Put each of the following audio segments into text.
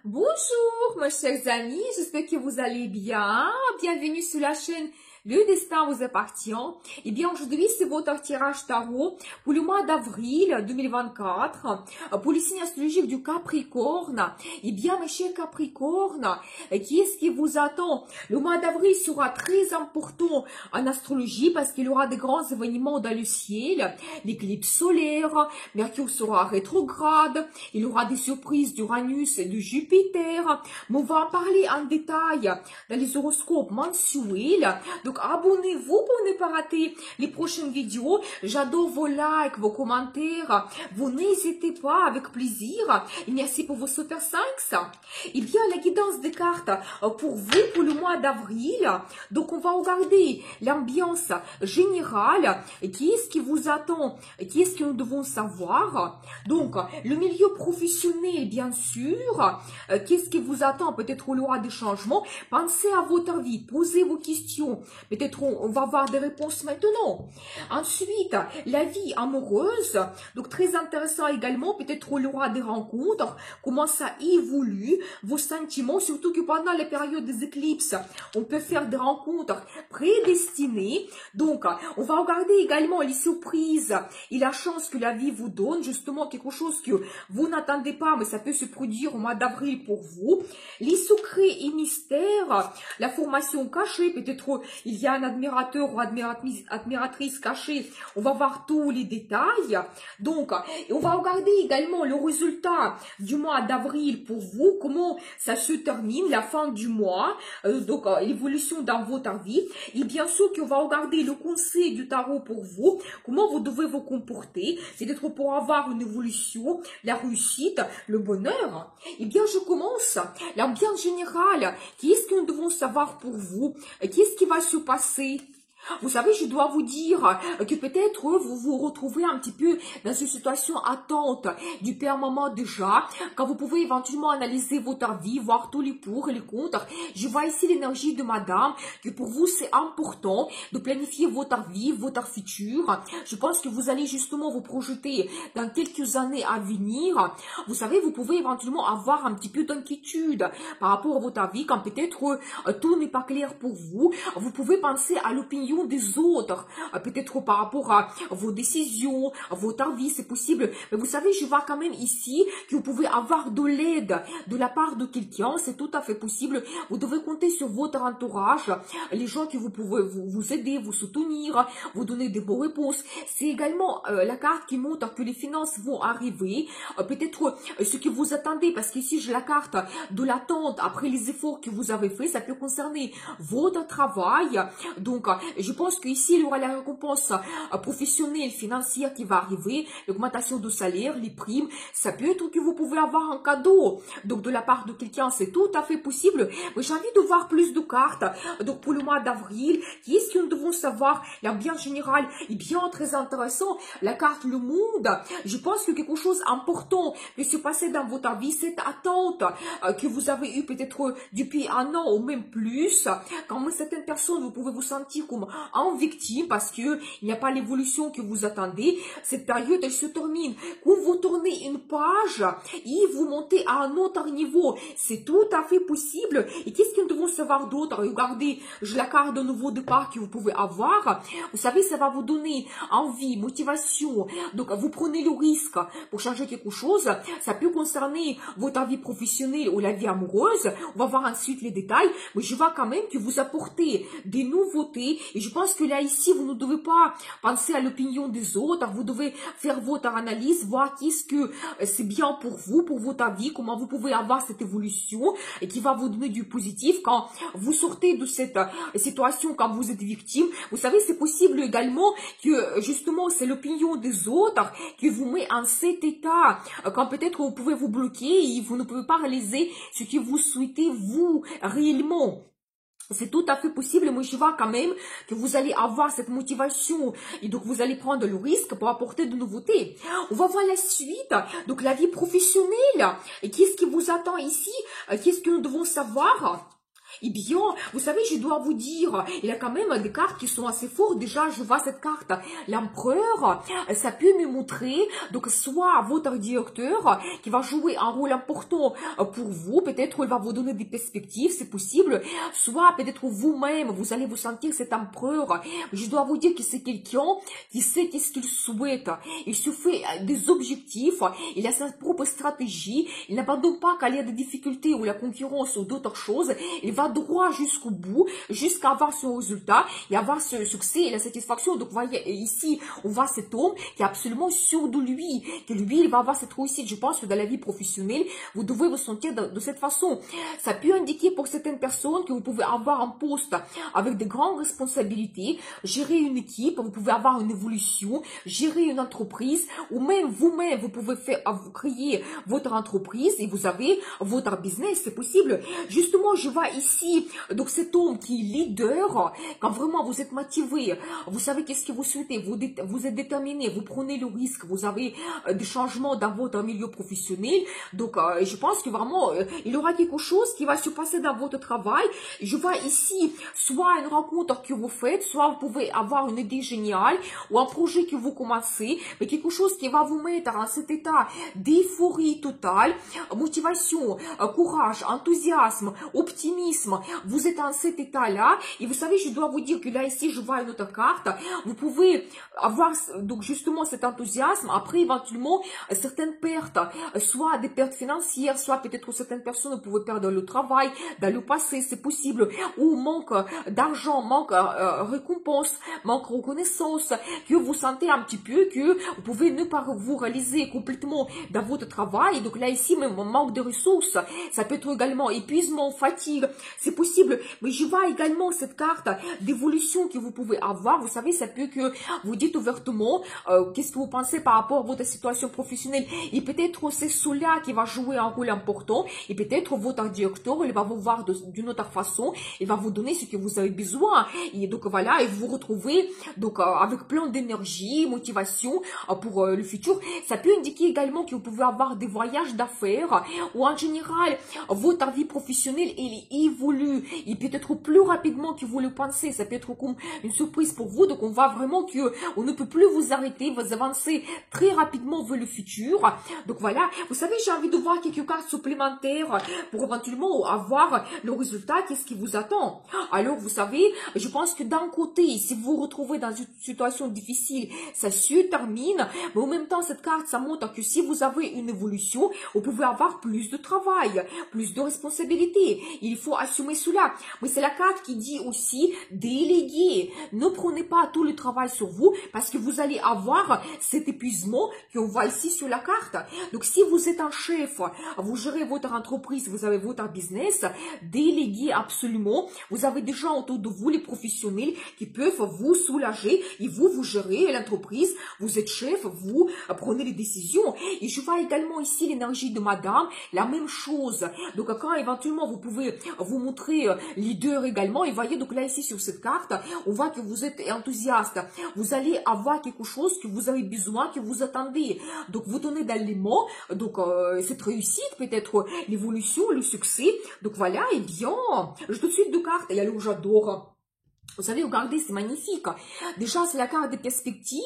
Bonjour mes chers amis, j'espère que vous allez bien. Bienvenue sur la chaîne Le Destin vous appartient. Et bien aujourd'hui c'est votre tirage tarot pour le mois d'avril 2024 pour le signe astrologique du Capricorne. Et bien mes chers Capricornes, qui est-ce qui vous attend? Le mois d'avril sera très important en astrologie parce qu'il y aura des grands événements dans le ciel, l'éclipse solaire, Mercure sera rétrograde, il y aura des surprises d'Uranus et de Jupiter. Mais on va en parler en détail dans les horoscopes mensuels. Donc abonnez-vous pour ne pas rater les prochaines vidéos. J'adore vos likes, vos commentaires. Vous n'hésitez pas, avec plaisir. Et merci pour vos super 5. Et bien la guidance des cartes pour vous pour le mois d'avril. Donc on va regarder l'ambiance générale. Qui est-ce qui vous attend? Qui est-ce que nous devons savoir? Donc le milieu professionnel bien sûr. Qu'est-ce qui vous attend? Peut-être il y aura des changements. Pensez à votre vie, posez vos questions. Peut-être on va avoir des réponses maintenant. Ensuite, la vie amoureuse. Donc, très intéressant également. Peut-être il y aura des rencontres. Comment ça évolue. Vos sentiments. Surtout que pendant les périodes des éclipses, on peut faire des rencontres prédestinées. Donc, on va regarder également les surprises et la chance que la vie vous donne. Justement, quelque chose que vous n'attendez pas, mais ça peut se produire au mois d'avril pour vous. Les secrets et mystères. La formation cachée. Peut-être il y a un admirateur ou admiratrice cachée. On va voir tous les détails. Donc, on va regarder également le résultat du mois d'avril pour vous. Comment ça se termine, la fin du mois. Donc, l'évolution dans votre vie. Et bien sûr qu'on va regarder le conseil du tarot pour vous. Comment vous devez vous comporter. C'est d'être pour avoir une évolution, la réussite, le bonheur. Et bien, je commence. L'ambiance générale. Qu'est-ce que nous devons savoir pour vous? Qu'est-ce qui va se passer? Vous savez, je dois vous dire que peut-être vous vous retrouvez un petit peu dans une situation attente du père maman déjà, quand vous pouvez éventuellement analyser votre vie, voir tous les pour et les contre. Je vois ici l'énergie de madame, que pour vous c'est important de planifier votre vie, votre futur. Je pense que vous allez justement vous projeter dans quelques années à venir. Vous savez, vous pouvez éventuellement avoir un petit peu d'inquiétude par rapport à votre vie, quand peut-être tout n'est pas clair pour vous. Vous pouvez penser à l'opinion des autres, peut-être par rapport à vos décisions, à votre vie, c'est possible. Mais vous savez, je vois quand même ici que vous pouvez avoir de l'aide de la part de quelqu'un, c'est tout à fait possible. Vous devez compter sur votre entourage, les gens qui vous pouvez vous aider, vous soutenir, vous donner des bonnes réponses. C'est également la carte qui montre que les finances vont arriver, peut-être ce que vous attendez, parce qu'ici j'ai la carte de l'attente après les efforts que vous avez fait, ça peut concerner votre travail. Donc je pense qu'ici, il y aura la récompense professionnelle, financière qui va arriver, l'augmentation de salaire, les primes. Ça peut être que vous pouvez avoir un cadeau. Donc, de la part de quelqu'un, c'est tout à fait possible. Mais j'ai envie de voir plus de cartes. Donc, pour le mois d'avril, qu'est-ce que nous devons savoir? L'ambiance générale est bien très intéressant. La carte Le Monde, je pense que quelque chose d'important peut se passer dans votre vie. Cette attente que vous avez eue peut-être depuis un an ou même plus. Quand même, certaines personnes, vous pouvez vous sentir comme en victime parce que il n'y a pas l'évolution que vous attendez. Cette période, elle se termine. Quand vous tournez une page et vous montez à un autre niveau, c'est tout à fait possible. Et qu'est-ce que nous devons savoir d'autre? Regardez, j'ai la carte de nouveau départ que vous pouvez avoir. Vous savez, ça va vous donner envie, motivation. Donc, vous prenez le risque pour changer quelque chose. Ça peut concerner votre vie professionnelle ou la vie amoureuse. On va voir ensuite les détails. Mais je vois quand même que vous apportez des nouveautés. Et je pense que là, ici, vous ne devez pas penser à l'opinion des autres. Vous devez faire votre analyse, voir qu'est-ce que c'est bien pour vous, pour votre vie, comment vous pouvez avoir cette évolution et qui va vous donner du positif quand vous sortez de cette situation, quand vous êtes victime. Vous savez, c'est possible également que, justement, c'est l'opinion des autres qui vous met en cet état, quand peut-être vous pouvez vous bloquer et vous ne pouvez pas réaliser ce que vous souhaitez, vous, réellement. C'est tout à fait possible, mais je vois quand même que vous allez avoir cette motivation et donc vous allez prendre le risque pour apporter de nouveautés. On va voir la suite, donc la vie professionnelle. Et qu'est-ce qui vous attend ici? Qu'est-ce que nous devons savoir? Eh bien, vous savez, je dois vous dire, il y a quand même des cartes qui sont assez fortes. Déjà, je vois cette carte, l'empereur, ça peut me montrer, donc, soit votre directeur qui va jouer un rôle important pour vous, peut-être il va vous donner des perspectives, c'est possible, soit peut-être vous-même, vous allez vous sentir cet empereur. Je dois vous dire que c'est quelqu'un qui sait qu'est-ce qu'il souhaite. Il se fait des objectifs, il a sa propre stratégie, il n'abandonne pas quand il y a des difficultés ou la concurrence ou d'autres choses, il va droit jusqu'au bout, jusqu'à avoir son résultat et avoir ce succès et la satisfaction. Donc, vous voyez, ici, on voit cet homme qui est absolument sûr de lui, que lui, il va avoir cette réussite. Je pense que dans la vie professionnelle, vous devez vous sentir de cette façon. Ça peut indiquer pour certaines personnes que vous pouvez avoir un poste avec de grandes responsabilités, gérer une équipe, vous pouvez avoir une évolution, gérer une entreprise, ou même vous-même, vous pouvez créer votre entreprise et vous avez votre business, c'est possible. Justement, je vois ici, donc cet homme qui est leader, quand vraiment vous êtes motivé, vous savez qu'est-ce que vous souhaitez, vous êtes déterminé, vous prenez le risque, vous avez des changements dans votre milieu professionnel, donc je pense que vraiment, il y aura quelque chose qui va se passer dans votre travail. Je vois ici, soit une rencontre que vous faites, soit vous pouvez avoir une idée géniale, ou un projet que vous commencez, mais quelque chose qui va vous mettre dans cet état d'euphorie totale, motivation, courage, enthousiasme, optimisme. Vous êtes dans cet état-là, et vous savez, je dois vous dire que là, ici, je vois une autre carte. Vous pouvez avoir, donc, justement, cet enthousiasme, après, éventuellement, certaines pertes, soit des pertes financières, soit peut-être certaines personnes pouvaient perdre le travail, dans le passé, c'est possible, ou manque d'argent, manque récompense, manque reconnaissance, que vous sentez un petit peu que vous pouvez ne pas vous réaliser complètement dans votre travail. Donc là, ici, même manque de ressources, ça peut être également épuisement, fatigue, c'est possible. Mais je vois également cette carte d'évolution que vous pouvez avoir. Vous savez, ça peut que vous dites ouvertement qu'est-ce que vous pensez par rapport à votre situation professionnelle. Et peut-être c'est cela qui va jouer un rôle important. Et peut-être votre directeur, il va vous voir d'une autre façon. Il va vous donner ce que vous avez besoin. Et donc voilà, et vous vous retrouvez donc avec plein d'énergie, motivation pour le futur. Ça peut indiquer également que vous pouvez avoir des voyages d'affaires ou en général, votre vie professionnelle, elle évolue. Et peut-être plus rapidement que vous le pensez. Ça peut être comme une surprise pour vous. Donc on voit vraiment que on ne peut plus vous arrêter. Vous avancez très rapidement vers le futur. Donc voilà, vous savez, j'ai envie de voir quelques cartes supplémentaires pour éventuellement avoir le résultat, qu'est-ce qui vous attend. Alors, vous savez, je pense que d'un côté, si vous vous retrouvez dans une situation difficile, ça se termine, mais en même temps, cette carte, ça montre que si vous avez une évolution, vous pouvez avoir plus de travail, plus de responsabilités. Il faut assumer cela. Mais c'est la carte qui dit aussi déléguer. Ne prenez pas tout le travail sur vous parce que vous allez avoir cet épuisement qu'on voit ici sur la carte. Donc, si vous êtes un chef, vous gérez votre entreprise, vous avez votre business, déléguez absolument. Vous avez des gens autour de vous, les professionnels, qui peuvent vous soulager et vous gérez l'entreprise. Vous êtes chef, vous prenez les décisions. Et je vois également ici l'énergie de madame, la même chose. Donc, quand éventuellement vous pouvez vous montrer leader également, et voyez, donc là ici sur cette carte, on voit que vous êtes enthousiaste. Vous allez avoir quelque chose que vous avez besoin, que vous attendez. Donc, vous donnez d'éléments, donc cette réussite, peut-être l'évolution, le succès. Donc voilà, et bien, je tout de suite deux cartes, et alors j'adore. Vous savez, regardez, c'est magnifique. Déjà, c'est la carte de perspective.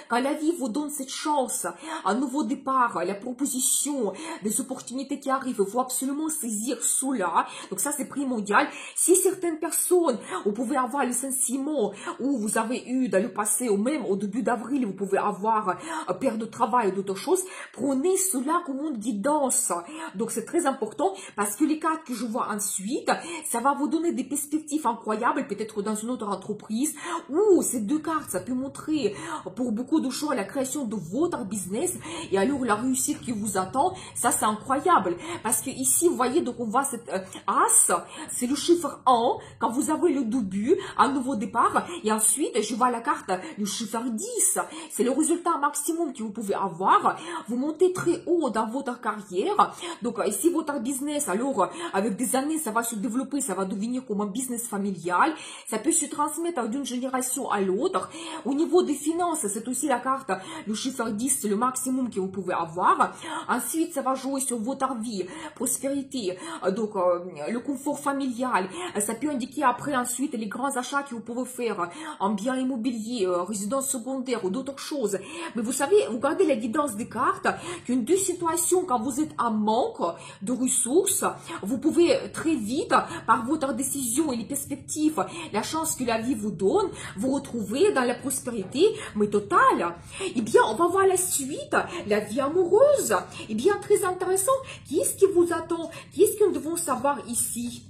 Quand la vie vous donne cette chance, un nouveau départ, la proposition, des opportunités qui arrivent, il faut absolument saisir cela. Donc ça, c'est primordial. Si certaines personnes, vous pouvez avoir le sentiment où vous avez eu dans le passé, ou même au début d'avril, vous pouvez avoir perte de travail ou d'autres choses, prenez cela comme une guidance. Donc c'est très important parce que les cartes que je vois ensuite, ça va vous donner des perspectives incroyables, peut-être dans une autre entreprise, ou ces deux cartes, ça peut montrer pour beaucoup de choses la création de votre business et alors la réussite qui vous attend. Ça, c'est incroyable parce que ici, vous voyez, donc on voit cette as, c'est le chiffre 1 quand vous avez le début, un nouveau départ, et ensuite, je vois la carte, le chiffre 10, c'est le résultat maximum que vous pouvez avoir. Vous montez très haut dans votre carrière. Donc, ici, votre business, alors, avec des années, ça va se développer, ça va devenir comme un business familial. Ça peut se se transmettre d'une génération à l'autre. Au niveau des finances, c'est aussi la carte, le chiffre 10, c'est le maximum que vous pouvez avoir. Ensuite, ça va jouer sur votre vie, prospérité, donc le confort familial. Ça peut indiquer après ensuite les grands achats que vous pouvez faire en biens immobiliers, résidence secondaire ou d'autres choses. Mais vous savez, regardez la guidance des cartes, qu'une deux situations, quand vous êtes en manque de ressources, vous pouvez très vite, par votre décision et les perspectives, la chance que la vie vous donne, vous retrouver dans la prospérité, mais totale. Eh bien, on va voir la suite, la vie amoureuse. Eh bien, très intéressant. Qu'est-ce qui vous attend? Qu'est-ce que nous devons savoir ici?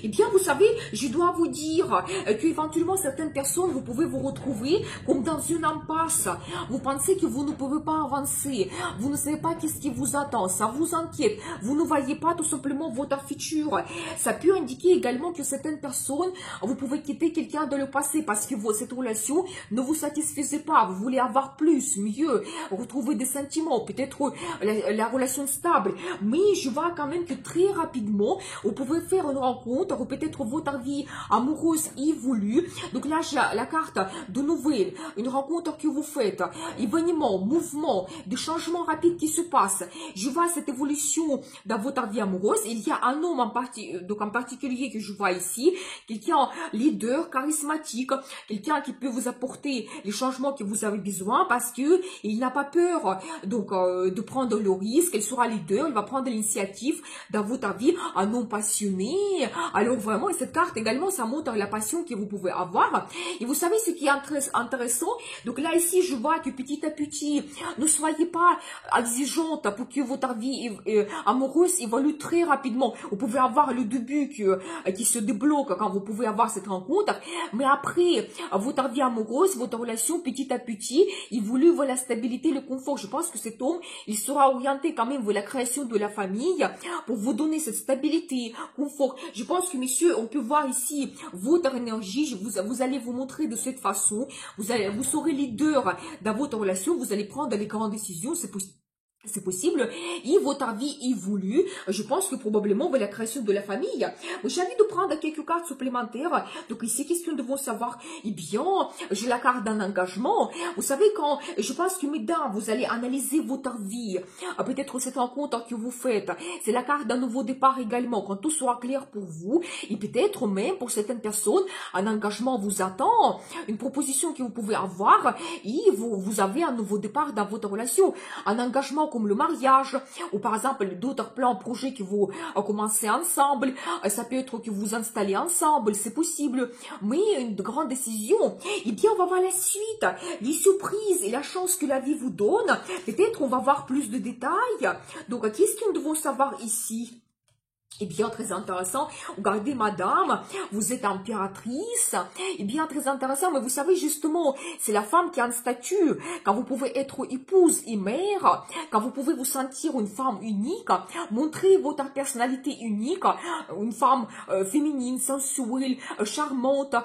Eh bien, vous savez, je dois vous dire qu'éventuellement, certaines personnes, vous pouvez vous retrouver comme dans une impasse. Vous pensez que vous ne pouvez pas avancer. Vous ne savez pas qu'est-ce qui vous attend. Ça vous inquiète. Vous ne voyez pas tout simplement votre futur. Ça peut indiquer également que certaines personnes, vous pouvez quitter quelqu'un dans le passé parce que cette relation ne vous satisfaisait pas. Vous voulez avoir plus, mieux, retrouver des sentiments, peut-être la relation stable. Mais je vois quand même que très rapidement, vous pouvez faire une rencontre ou peut-être votre vie amoureuse évolue. Donc là, j'ai la carte de nouvelles, une rencontre que vous faites, événement, mouvement, des changements rapides qui se passent. Je vois cette évolution dans votre vie amoureuse. Il y a un homme en particulier que je vois ici, quelqu'un leader, charismatique, quelqu'un qui peut vous apporter les changements que vous avez besoin parce que il n'a pas peur donc de prendre le risque. Il sera leader, il va prendre l'initiative dans votre vie, un homme passionné. Alors vraiment, et cette carte également, ça montre la passion que vous pouvez avoir. Et vous savez ce qui est intéressant? Donc là, ici, je vois que petit à petit, ne soyez pas exigeante pour que votre vie amoureuse évolue très rapidement. Vous pouvez avoir le début qui se débloque quand vous pouvez avoir cette rencontre. Mais après, votre vie amoureuse, votre relation, petit à petit, évolue vers la stabilité, le confort. Je pense que cet homme, il sera orienté quand même vers la création de la famille pour vous donner cette stabilité, confort. Je pense que, messieurs, on peut voir ici votre énergie. Vous allez vous montrer de cette façon. Vous serez leader dans votre relation. Vous allez prendre les grandes décisions. C'est possible, et votre vie évolue. Je pense que probablement vers la création de la famille. J'ai envie de prendre quelques cartes supplémentaires. Donc ici, qu'est-ce que nous devons savoir? Eh bien, j'ai la carte d'un engagement. Vous savez, quand je pense que, mesdames, vous allez analyser votre vie, peut-être cette rencontre que vous faites, c'est la carte d'un nouveau départ également, quand tout soit clair pour vous, et peut-être même pour certaines personnes, un engagement vous attend, une proposition que vous pouvez avoir, et vous avez un nouveau départ dans votre relation, un engagement comme le mariage, ou par exemple d'autres plans, projets que vous commencez ensemble. Ça peut être que vous installez ensemble, c'est possible, mais une grande décision. Eh bien, on va voir la suite, les surprises et la chance que la vie vous donne. Peut-être on va voir plus de détails. Donc, qu'est-ce que nous devons savoir ici? Eh bien, très intéressant. Regardez, madame, vous êtes impératrice. Eh bien, très intéressant. Mais vous savez, justement, c'est la femme qui a un statut. Quand vous pouvez être épouse et mère, quand vous pouvez vous sentir une femme unique, montrer votre personnalité unique, une femme féminine, sensuelle, charmante.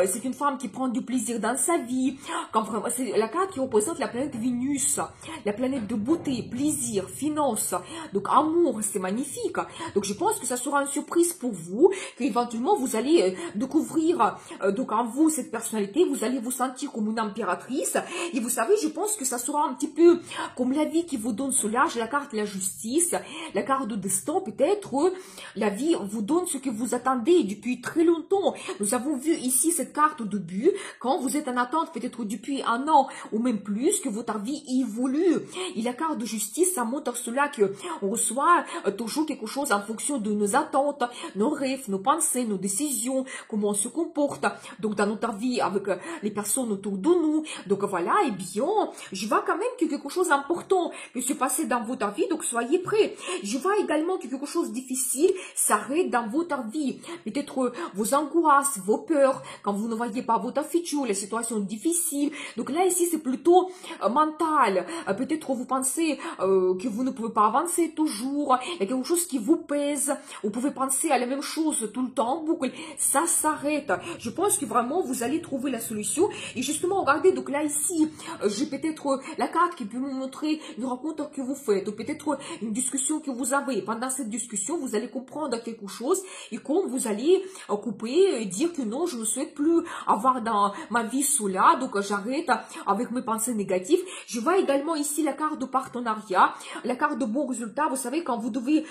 C'est une femme qui prend du plaisir dans sa vie. Quand vraiment, c'est la carte qui représente la planète Vénus, la planète de beauté, plaisir, finance. Donc, amour, c'est magnifique. Donc, je pense que ça sera une surprise pour vous, qu'éventuellement vous allez découvrir donc en vous cette personnalité, vous allez vous sentir comme une impératrice, et vous savez, je pense que ça sera un petit peu comme la vie qui vous donne cela. J'ai la carte de la justice, la carte de destin, peut-être la vie vous donne ce que vous attendez depuis très longtemps. Nous avons vu ici cette carte au début, quand vous êtes en attente peut-être depuis un an ou même plus, que votre vie évolue, et la carte de justice, ça montre cela, que on reçoit toujours quelque chose en fonction de nos attentes, nos rêves, nos pensées, nos décisions, comment on se comporte, donc dans notre vie avec les personnes autour de nous. Donc voilà, et bien, je vois quand même que quelque chose d'important peut se passer dans votre vie, donc soyez prêts. Je vois également que quelque chose de difficile s'arrête dans votre vie, peut-être vos angoisses, vos peurs, quand vous ne voyez pas votre futur, les situations difficiles. Donc là, ici, c'est plutôt mental. Peut-être vous pensez que vous ne pouvez pas avancer toujours, il y a quelque chose qui vous pèse, vous pouvez penser à la même chose tout le temps en boucle, ça s'arrête. Je pense que vraiment vous allez trouver la solution. Et justement, regardez, donc là ici, j'ai peut-être la carte qui peut me montrer une rencontre que vous faites, ou peut-être une discussion que vous avez. Pendant cette discussion, vous allez comprendre quelque chose, et comme vous allez couper et dire que non, je ne souhaite plus avoir dans ma vie cela, donc j'arrête avec mes pensées négatives. Je vois également ici la carte de partenariat, la carte de bons résultats. Vous savez, quand vous devez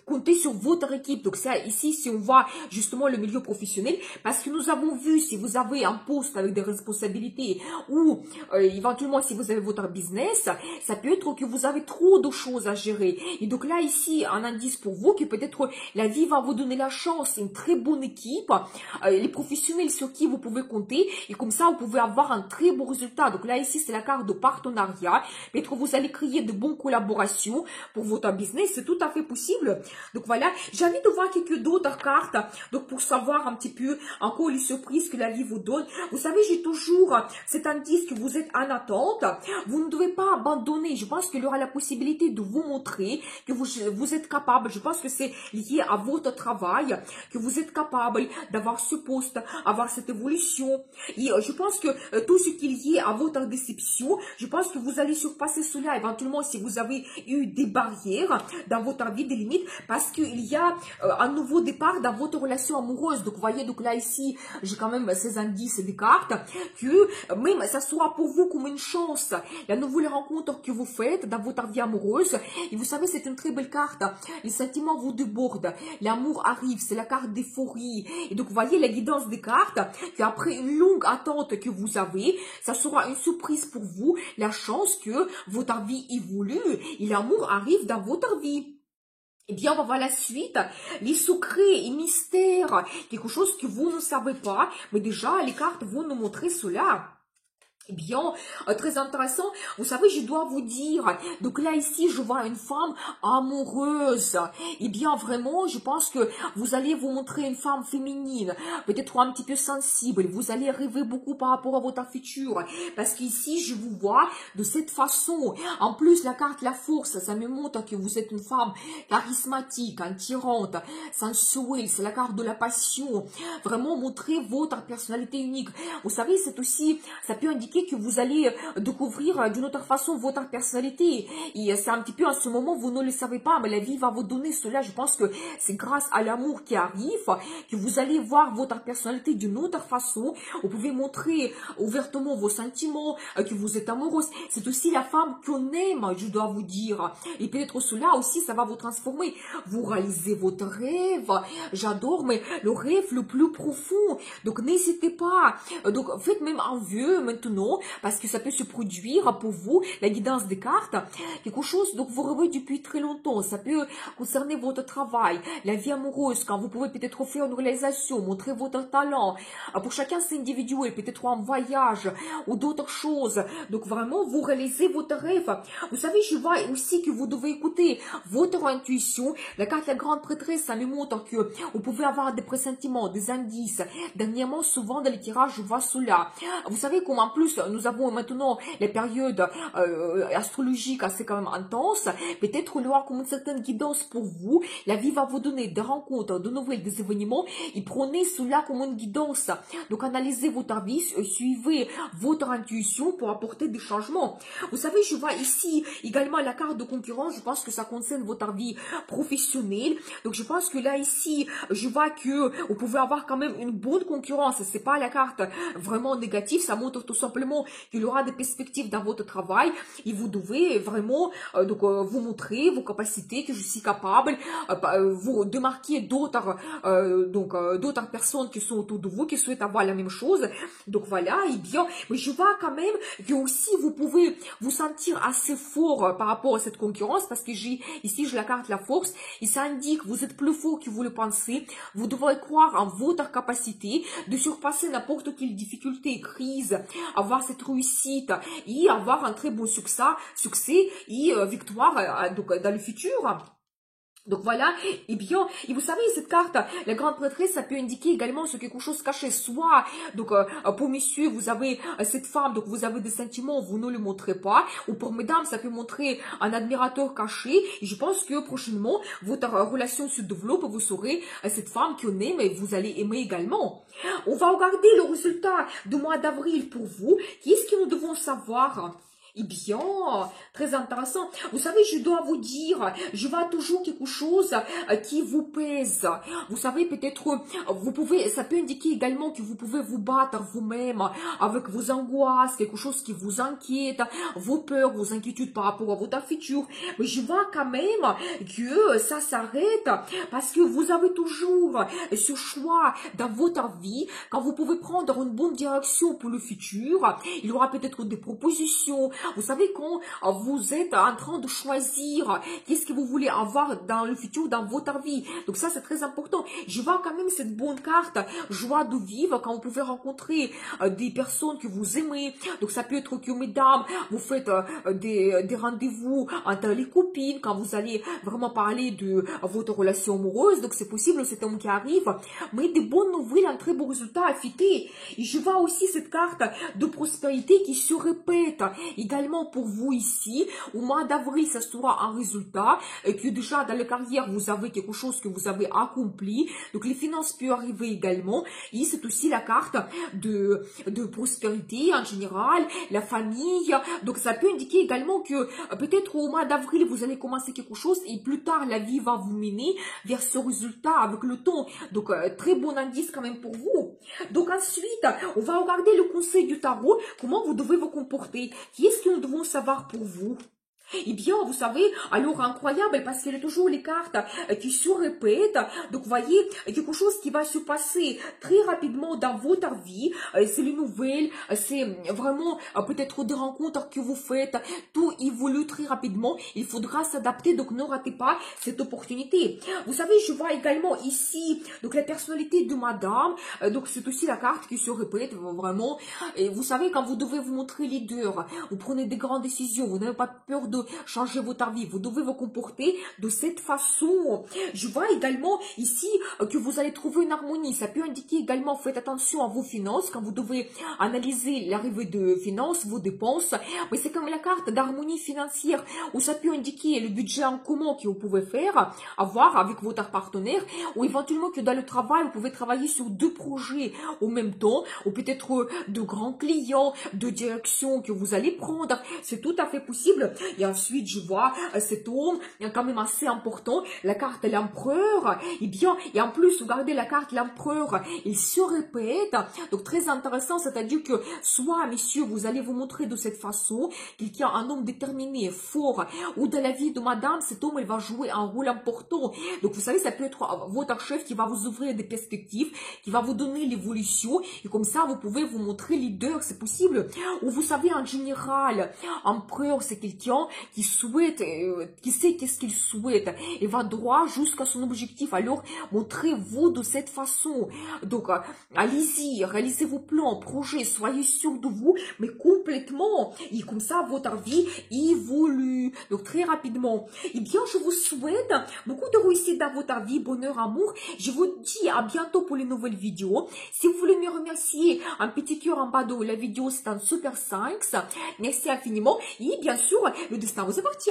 compter sur votre équipe. Donc ça, ici, si on voit justement le milieu professionnel, parce que nous avons vu, si vous avez un poste avec des responsabilités, ou éventuellement si vous avez votre business, ça peut être que vous avez trop de choses à gérer. Et donc là, ici, un indice pour vous, que peut-être la vie va vous donner la chance, une très bonne équipe, les professionnels sur qui vous pouvez compter, et comme ça, vous pouvez avoir un très bon résultat. Donc là, ici, c'est la carte de partenariat. Peut-être vous allez créer de bonnes collaborations pour votre business, c'est tout à fait possible. Donc voilà, j'ai envie de voir quelques d'autres cartes, donc pour savoir un petit peu encore les surprises que la vie vous donne. Vous savez, j'ai toujours cet indice que vous êtes en attente, vous ne devez pas abandonner. Je pense qu'il aura la possibilité de vous montrer que vous êtes capable. Je pense que c'est lié à votre travail, que vous êtes capable d'avoir ce poste, avoir cette évolution. Et je pense que tout ce qui est lié à votre déception, je pense que vous allez surpasser cela éventuellement si vous avez eu des barrières dans votre vie, des limites, parce qu'il y a un nouveau départ dans votre relation amoureuse. Donc, vous voyez, donc là, ici, j'ai quand même ces indices des cartes, que même ça sera pour vous comme une chance, la nouvelle rencontre que vous faites dans votre vie amoureuse. Et vous savez, c'est une très belle carte. Les sentiments vous débordent, l'amour arrive, c'est la carte d'euphorie. Et donc, vous voyez la guidance des cartes, qu'après une longue attente que vous avez, ça sera une surprise pour vous, la chance que votre vie évolue et l'amour arrive dans votre vie. Eh bien, on va voir la suite, les secrets et mystères, quelque chose que vous ne savez pas, mais déjà, les cartes vont nous montrer cela. Eh bien, très intéressant. Vous savez, je dois vous dire, donc là, ici, je vois une femme amoureuse. Eh bien, vraiment, je pense que vous allez vous montrer une femme féminine, peut-être un petit peu sensible. Vous allez rêver beaucoup par rapport à votre futur. Parce qu'ici, je vous vois de cette façon. En plus, la carte, la force, ça me montre que vous êtes une femme charismatique, attirante, sensuelle. C'est la carte de la passion. Vraiment, montrer votre personnalité unique. Vous savez, c'est aussi, ça peut indiquer que vous allez découvrir d'une autre façon votre personnalité. Et c'est un petit peu en ce moment, vous ne le savez pas, mais la vie va vous donner cela. Je pense que c'est grâce à l'amour qui arrive que vous allez voir votre personnalité d'une autre façon. Vous pouvez montrer ouvertement vos sentiments, que vous êtes amoureuse. C'est aussi la femme qu'on aime, je dois vous dire. Et peut-être cela aussi, ça va vous transformer. Vous réalisez votre rêve. J'adore, mais le rêve le plus profond. Donc n'hésitez pas. Donc faites même un vœu maintenant, parce que ça peut se produire pour vous, la guidance des cartes, quelque chose donc vous rêvez depuis très longtemps. Ça peut concerner votre travail, la vie amoureuse, quand vous pouvez peut-être faire une réalisation, montrer votre talent. Pour chacun c'est individuel, peut-être un voyage ou d'autres choses. Donc vraiment vous réalisez votre rêve. Vous savez, je vois aussi que vous devez écouter votre intuition. La carte la grande prêtresse, ça me montre que vous pouvez avoir des pressentiments, des indices. Dernièrement, souvent dans les tirages, je vois cela. Vous savez comment en plus nous avons maintenant les périodes astrologiques assez quand même intenses. Peut-être il y aura comme une certaine guidance pour vous. La vie va vous donner des rencontres, de nouvelles, des événements, et prenez cela comme une guidance. Donc analysez votre vie, suivez votre intuition pour apporter des changements. Vous savez, je vois ici également la carte de concurrence. Je pense que ça concerne votre vie professionnelle. Donc je pense que là ici, je vois que vous pouvez avoir quand même une bonne concurrence. C'est pas la carte vraiment négative, ça montre tout simplement qu'il y aura des perspectives dans votre travail et vous devez vraiment vous montrer vos capacités, que je suis capable, vous démarquer d'autres d'autres personnes qui sont autour de vous, qui souhaitent avoir la même chose. Donc voilà, et bien, mais je vois quand même que aussi vous pouvez vous sentir assez fort par rapport à cette concurrence, parce que j'ai ici la carte la force, et ça indique que vous êtes plus fort que vous le pensez. Vous devrez croire en votre capacité de surpasser n'importe quelle difficulté, crise, avoir cette réussite et avoir un très bon succès et victoire donc, dans le futur. Donc voilà, et bien, et vous savez, cette carte, la grande prêtresse, ça peut indiquer également sur quelque chose caché, soit, donc pour monsieur, vous avez cette femme, donc vous avez des sentiments, vous ne le montrez pas, ou pour mesdames, ça peut montrer un admirateur caché, et je pense que prochainement, votre relation se développe, vous saurez cette femme qu'on aime, et vous allez aimer également. On va regarder le résultat du mois d'avril pour vous. Qu'est-ce que nous devons savoir? Eh bien, très intéressant. Vous savez, je dois vous dire, je vois toujours quelque chose qui vous pèse. Vous savez, peut-être, vous pouvez, ça peut indiquer également que vous pouvez vous battre vous-même avec vos angoisses, quelque chose qui vous inquiète, vos peurs, vos inquiétudes par rapport à votre futur. Mais je vois quand même que ça s'arrête parce que vous avez toujours ce choix dans votre vie. Quand vous pouvez prendre une bonne direction pour le futur, il y aura peut-être des propositions. Vous savez, quand vous êtes en train de choisir qu'est-ce que vous voulez avoir dans le futur, dans votre vie. Donc ça, c'est très important. Je vois quand même cette bonne carte, joie de vivre, quand vous pouvez rencontrer des personnes que vous aimez. Donc ça peut être que, mesdames, vous faites des rendez-vous entre les copines, quand vous allez vraiment parler de votre relation amoureuse. Donc c'est possible, c'est un homme qui arrive. Mais des bonnes nouvelles, un très beau résultat à fêter. Et je vois aussi cette carte de prospérité qui se répète également pour vous ici. Au mois d'avril, ça sera un résultat et que déjà dans la carrière, vous avez quelque chose que vous avez accompli. Donc les finances peuvent arriver également. Et c'est aussi la carte de prospérité en général, la famille. Donc ça peut indiquer également que peut-être au mois d'avril, vous allez commencer quelque chose et plus tard, la vie va vous mener vers ce résultat avec le temps. Donc très bon indice quand même pour vous. Donc ensuite, on va regarder le conseil du tarot, comment vous devez vous comporter. Qu'est-ce que nous devons savoir pour vous? Eh bien, vous savez, alors incroyable, parce qu'il y a toujours les cartes qui se répètent. Donc, vous voyez, quelque chose qui va se passer très rapidement dans votre vie. C'est les nouvelles, c'est vraiment peut-être des rencontres que vous faites. Tout évolue très rapidement. Il faudra s'adapter, donc ne ratez pas cette opportunité. Vous savez, je vois également ici, donc la personnalité de madame. Donc, c'est aussi la carte qui se répète vraiment. Et vous savez, quand vous devez vous montrer leader, vous prenez des grandes décisions, vous n'avez pas peur de changer votre vie, vous devez vous comporter de cette façon. Je vois également ici que vous allez trouver une harmonie. Ça peut indiquer également, faites attention à vos finances quand vous devez analyser l'arrivée de finances, vos dépenses. Mais c'est comme la carte d'harmonie financière où ça peut indiquer le budget en commun que vous pouvez faire, avoir avec votre partenaire, ou éventuellement que dans le travail, vous pouvez travailler sur deux projets au même temps, ou peut-être de grands clients, de direction que vous allez prendre. C'est tout à fait possible. Et ensuite, je vois cet homme quand même assez important, la carte l'empereur. Et bien, et en plus, regardez la carte l'empereur, il se répète. Donc, très intéressant, c'est-à-dire que soit, messieurs, vous allez vous montrer de cette façon, quelqu'un, un homme déterminé, fort, ou dans la vie de madame, cet homme, il va jouer un rôle important. Donc, vous savez, ça peut être votre chef qui va vous ouvrir des perspectives, qui va vous donner l'évolution, et comme ça, vous pouvez vous montrer leader, c'est possible. Ou vous savez, en général, empereur, c'est quelqu'un qui souhaite, qui sait qu'est-ce qu'il souhaite, et va droit jusqu'à son objectif. Alors, montrez-vous de cette façon. Donc, allez-y, réalisez vos plans, projets, soyez sûr de vous, mais complètement. Et comme ça, votre vie évolue. Donc, très rapidement. Eh bien, je vous souhaite beaucoup de réussite dans votre vie, bonheur, amour. Je vous dis à bientôt pour les nouvelles vidéos. Si vous voulez me remercier, un petit cœur en bas de la vidéo, c'est un super 5. Merci infiniment. Et bien sûr, le destin vous appartient.